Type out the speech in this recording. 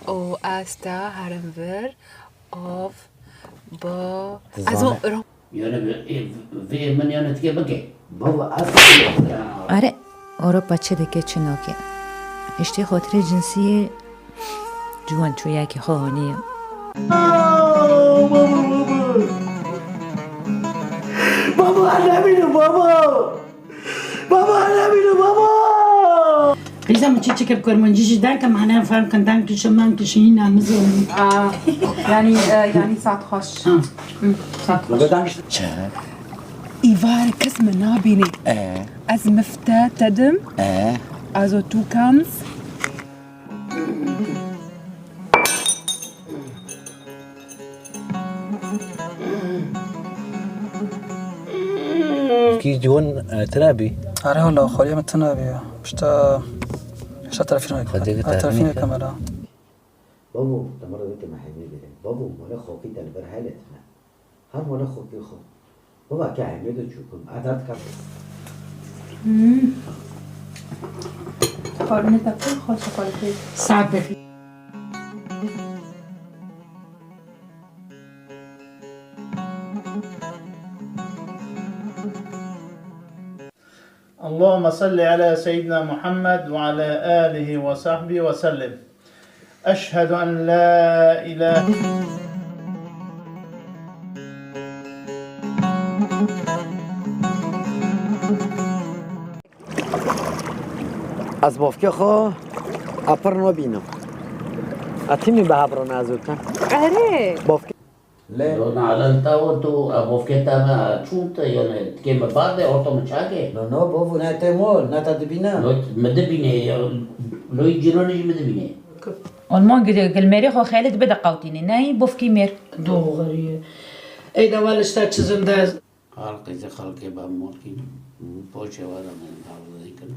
او استا هرمور آف با تزانه. وی من یعنی دیگه بگه بابا آره اوروبا چه دکه چه ناکه اشتی خاطر جنسی جوان تو یکی خانیه بابا نبینو بابا نبینو بابا قیزم چی که کرمانجیش درک معنی فهم کندن که شما کشین نمیزون یعنی ساعت خوش ساعت خوش چه؟ ایوار کس من نابینه از مفته تدم also du kannst کی جوان تنابی؟ آره والله خالی من تنابیه بشتا تلفین خديك تلفین کاملا بابو تمرة بيت محامي بيه بابو مولا خوكي تنبر حالتنا هر مولا خوكي خو بابا كي عميدو تشوكم عدد كم قرنه تکل خوش قلبی ساعت بخیر اللهم صل على سيدنا محمد وعلى آله وصحبه وسلم أشهد أن لا إله از بافکه خو اپر نبینم اتیمی به هبرو نازوکن آره بافکه لو نعلنتا تو ابوفكتا ما تشوت يعني كيما بعد اوتو مشاكي نو بابو نتا مول نتا دبینا لو مدبيني لو يجروني مدبيني آلمان گلمری خو خیلی بده قوتینی نه بوفکی میر دوغریه ای دوال اشتا چیزم داز خلقي با مولكي بوچه وادا من حافظ ذيكنا